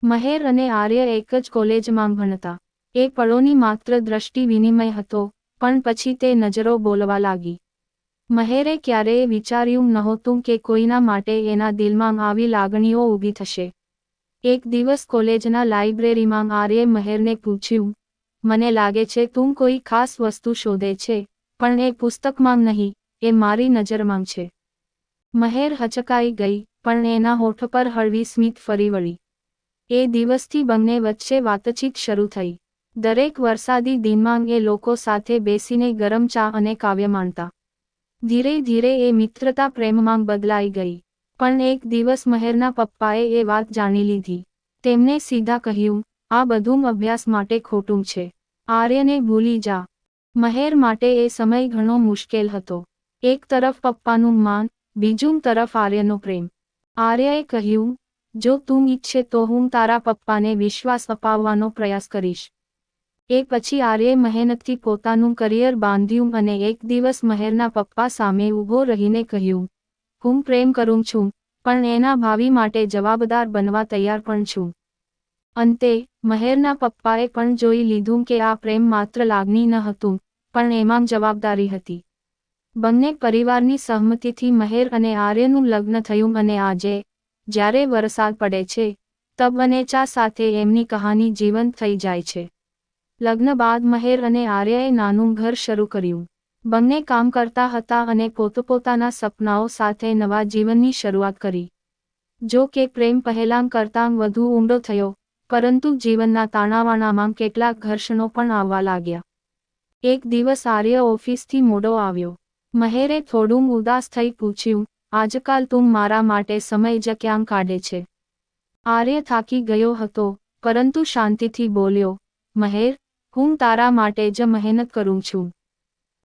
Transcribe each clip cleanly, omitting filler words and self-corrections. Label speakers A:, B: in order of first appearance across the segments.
A: મહેર અને આર્ય એક જ કોલેજમાં ભણતા. એ પળોની માત્ર દ્રષ્ટિ વિનિમય હતો, પણ પછી તે નજરો બોલવા લાગી. મહેરે ક્યારેય વિચાર્યું નહોતું કે કોઈના માટે એના દિલમાં આવી લાગણીઓ ઊભી થશે. એક દિવસ કોલેજના લાઇબ્રેરીમાં આર્યે મહેરને પૂછ્યું, મને લાગે છે તું કોઈ ખાસ વસ્તુ શોધે છે, પણ એ પુસ્તકમાં નહીં, એ મારી નજરમાં છે. મહેર હચકાઈ ગઈ, પણ એના હોઠ પર હળવી સ્મિત ફરી વળી. એ દિવસથી બંને વચ્ચે વાતચીત શરૂ થઈ. દરેક વરસાદી દિનમાં એ લોકો સાથે બેસીને ગરમ ચા અને કાવ્ય માણતા. ધીરે ધીરે એ મિત્રતા પ્રેમમાં બદલાઈ ગઈ. પણ એક દિવસ મહેરના પપ્પાએ એ વાત જાણી લીધી. તેમણે સીધા કહ્યું, આ બધું અભ્યાસ માટે ખોટું છે. આર્યને ભૂલી જા. મહેર માટે એ સમય ઘણો મુશ્કેલ હતો. એક તરફ પપ્પાનું માન, બીજું તરફ આર્યનો પ્રેમ. આર્યએ કહ્યું, જો તું ઈચ્છે તો હું તારા પપ્પાને વિશ્વાસ અપાવવાનો પ્રયાસ કરીશ. એ પછી આર્યે મહેનતથી પોતાનું કરિયર બાંધ્યું અને એક દિવસ મહેરના પપ્પા સામે ઊભો રહીને કહ્યું, હું પ્રેમ કરું છું, પણ એના ભાવિ માટે જવાબદાર બનવા તૈયાર પણ છું. અંતે, મહેરના પપ્પાએ પણ જોઈ લીધું કે આ પ્રેમ માત્ર લાગણી ન હતું, પણ એમાં જવાબદારી હતી. બંને પરિવારની સહમતિથી મહેર અને આર્યનું લગ્ન થયું અને આજે, જ્યારે વરસાદ પડે છે, તબ અને ચા સાથે એમની કહાની જીવંત થઈ જાય છે. લગ્ન બાદ મહેર અને આર્યએ નાનું ઘર શરૂ કર્યું. બંને કામ કરતા હતા અને પોતપોતાના સપનાઓ સાથે નવા જીવનની શરૂઆત કરી. જો કે પ્રેમ પહેલાં કરતાં વધુ ઊંડો થયો, પરંતુ જીવનના તાણાવાણામાં કેટલાક ઘર્ષણો પણ આવવા લાગ્યા. એક દિવસ આર્ય ઓફિસથી મોડો આવ્યો. મહેરે થોડું ઉદાસ થઈ પૂછ્યું, આજકાલ તું મારા માટે સમય જ ક્યાં કાઢે છે? આર્ય થાકી ગયો હતો, પરંતુ શાંતિથી બોલ્યો, મહેર, હું તારા માટે જ મહેનત કરું છું.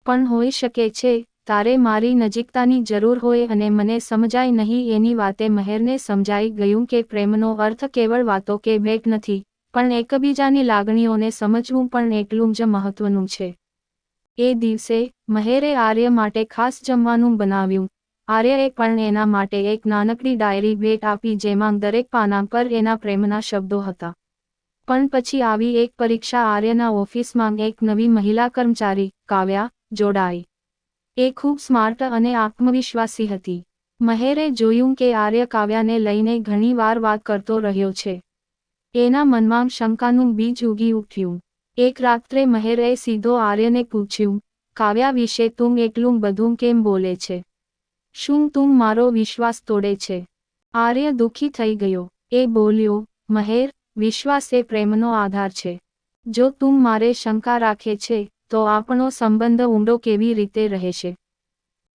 A: પણ હોઈ શકે છે, તારે મારી નજીકતાની જરૂર હોય અને મને સમજાય નહીં. એની વાતે મહેરને સમજાઈ ગયું કે પ્રેમનો અર્થ કેવળ વાતો કે ભેટ નથી, પણ એકબીજાની લાગણીઓને સમજવું પણ એટલું જ મહત્વનું છે. એ દિવસે, મહેરે આર્ય માટે ખાસ જમવાનું બનાવ્યું. આર્યએ પણ એના માટે એક નાનકડી ડાયરી ભેટ આપી જેમાં દરેક પાના પર એના પ્રેમના શબ્દો હતા. પણ પછી આવી એક પરીક્ષા. આર્યના ઓફિસમાં એક નવી મહિલા કર્મચારી, કાવ્યા, જોડાઈ. એ ખૂબ સ્માર્ટ અને આત્મવિશ્વાસી હતી. મહેરે જોયું કે આર્ય કાવ્યાને લઈને ઘણીવાર વાત કરતો રહ્યો છે. એના મનમાં શંકાનું બીજ ઉગી ઉઠ્યું. એક રાત્રે મહેરે સીધો આર્યને પૂછ્યું, કાવ્યા વિશે તું એટલું બધું કેમ બોલે છે? શું તું મારો વિશ્વાસ તોડે છે? આર્ય દુઃખી થઈ ગયો. એ બોલ્યો, મહેર, વિશ્વાસ એ પ્રેમનો આધાર છે. જો તું મારે શંકા રાખે છે, તો આપણો સંબંધ ઊંડો કેવી રીતે રહેશે?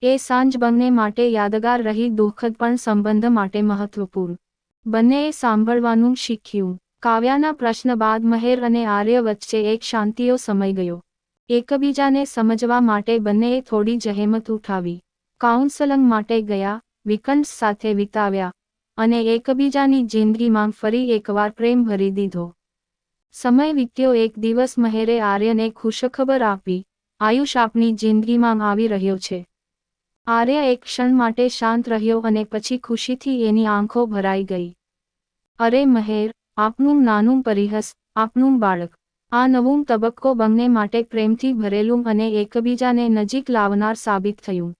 A: એ સાંજ બંને માટે યાદગાર રહી, દુઃખદ પણ સંબંધ માટે મહત્વપૂર્ણ. બંનેએ સાંભળવાનું શીખ્યું. કાવ્યાના પ્રશ્ન બાદ મહેર અને આર્ય વચ્ચે એક શાંતિનો સમય ગયો. એકબીજાને સમજવા માટે બંનેએ થોડી જહેમત ઉઠાવી. કાઉન્સેલિંગ માટે ગયા, વીકેન્ડ્સ સાથે વિતાવ્યા, અને એકબીજાની જિંદગીમાં ફરી એકવાર પ્રેમ ભરી દીધો. સમય વીત્યો. એક દિવસ મહેરે આર્યને ખુશખબર આપી, આયુષ આપની જિંદગીમાં આવી રહ્યો છે. આર્ય એક ક્ષણ માટે શાંત રહ્યો અને પછી ખુશીથી એની આંખો ભરાઈ ગઈ. અરે મહેર, આપનું નાનું પરિહસ, આપનું બાળક. આ નવું તબક્કો બંને માટે પ્રેમથી ભરેલું અને એકબીજાને નજીક લાવનાર સાબિત થયું.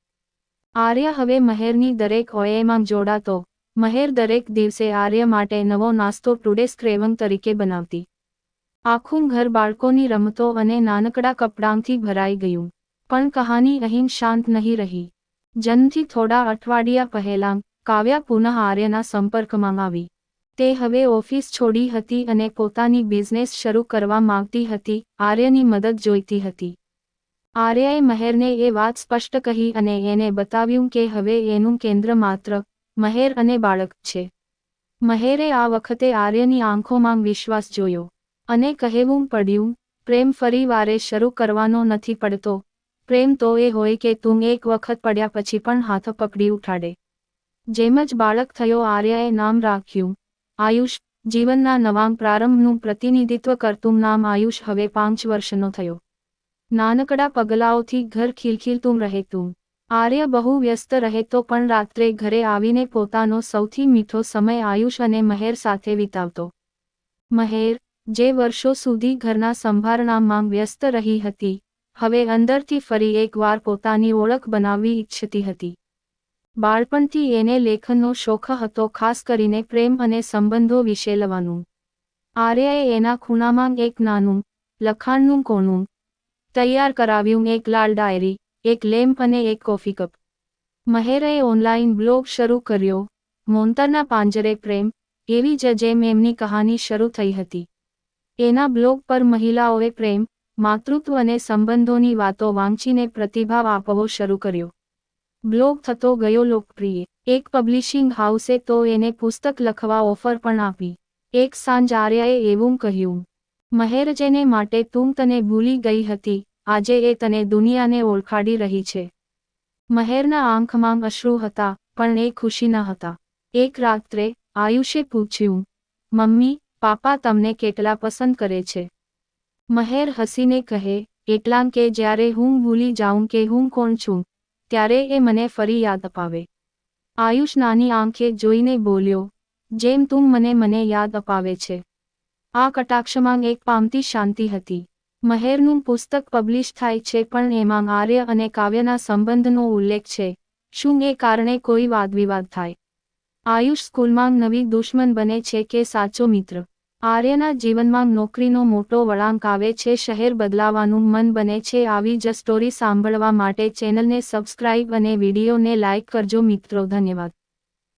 A: આર્ય હવે મહેરની દરેક ઓએમાં જોડાતો. મહેર દરેક દિવસે આર્ય માટે નવો નાસ્તો ટુડેસ ક્રેવંગ તરીકે બનાવતી. આખું ઘર બાળકોની રમતો અને નાનકડા કપડાંથી ભરાઈ ગયું. પણ કહાની અહીં શાંત નહીં રહી. જન્મથી થોડા અઠવાડિયા પહેલાં, કાવ્યા પુનઃ આર્યના સંપર્કમાં આવી. તે હવે ઓફિસ છોડી હતી અને પોતાની બિઝનેસ શરૂ કરવા માંગતી હતી, આર્યની મદદ જોઈતી હતી. આર્યએ મહેરને એ વાત સ્પષ્ટ કહી અને એને બતાવ્યું કે હવે એનું કેન્દ્ર માત્ર મહેર અને બાળક છે. મહેરે આ વખતે આર્યની આંખોમાં વિશ્વાસ જોયો. અને કહેવું પડ્યું, પ્રેમ ફરી વારે શરૂ કરવાનો નથી પડતો. પ્રેમ તો એ હોય કે તું એક વખત પડ્યા પછી પણ હાથ પકડી ઉઠાડે. જેમ જ બાળક થયો, આર્યએ નામ રાખ્યું આયુષ. જીવનના નવા પ્રારંભનું પ્રતિનિધિત્વ કરતું નામ આયુષ હવે 5 વર્ષનો થયો. નાનકડા પગલાઓથી ઘર ખિલખિલતું રહેતું. આર્ય બહુ વ્યસ્ત રહેતો પણ રાત્રે ઘરે આવીને પોતાનો સૌથી મીઠો સમય આયુષ અને મહેર સાથે વિતાવતો. મહેર, જે વર્ષો સુધી ઘરના સંભારણામાં વ્યસ્ત રહી હતી, હવે અંદરથી ફરી એકવાર પોતાની ઓળખ બનાવવી ઈચ્છતી હતી. બાળપણથી એને લેખનનો શોખ હતો, ખાસ કરીને પ્રેમ અને સંબંધો વિશે લખવાનું. આર્યાએ એના ખૂણામાં એક નાનું, લખાણનું કોણું તૈયાર કરાવ્યું, એક લાલ ડાયરી, એક લેમ્પ અને એક કોફી કપ. મહેરે ઓનલાઈન બ્લોગ શરૂ કર્યો, મોન્તરના પાંજરે પ્રેમ, એવી જ જેમ એમની કહાની શરૂ થઈ હતી. એના બ્લોગ પર મહિલાઓએ પ્રેમ, માતૃત્વ અને સંબંધોની વાતો વાંચીને પ્રતિભાવ આપવો શરૂ કર્યો. બ્લોગ થતો ગયો લોકપ્રિય. એક પબ્લિશિંગ હાઉસે તો એને પુસ્તક લખવા ઓફર પણ આપી. એક સાંજ આર્યાએ એવું કહ્યું, મહેર, જેને માટે તું તને ભૂલી ગઈ હતી, આજે એ તને દુનિયાને ઓળખાડી રહી છે. મહેરના આંખમાં અશ્રુ હતા, પણ એ ખુશીના હતા. એક રાત્રે આયુષે પૂછ્યું, મમ્મી, પાપા તમને કેટલા પસંદ કરે છે? મહેર હસીને કહે, એટલાં કે જ્યારે હું ભૂલી જાઉં કે હું કોણ છું, ત્યારે એ મને ફરી યાદ અપાવે. આયુષ નાની આંખે જોઈને બોલ્યો, જેમ તું મને યાદ અપાવે છે. આ કટાક્ષમાં એક પામતી શાંતિ હતી. મહેરનું પુસ્તક પબ્લિશ થાય છે, પણ એમાં આર્ય અને કાવ્યના સંબંધનો ઉલ્લેખ છે. શું એ કારણે કોઈ વાદવિવાદ થાય? આયુષ સ્કૂલમાં નવી દુશ્મન બને છે કે સાચો મિત્ર? આર્યના જીવનમાં નોકરીનો મોટો વળાંક આવે છે, શહેર બદલાવાનું મન બને છે. આવી જ સ્ટોરી સાંભળવા માટે ચેનલને સબસ્ક્રાઇબ અને વિડીયોને લાઇક કરજો મિત્રો. ધન્યવાદ.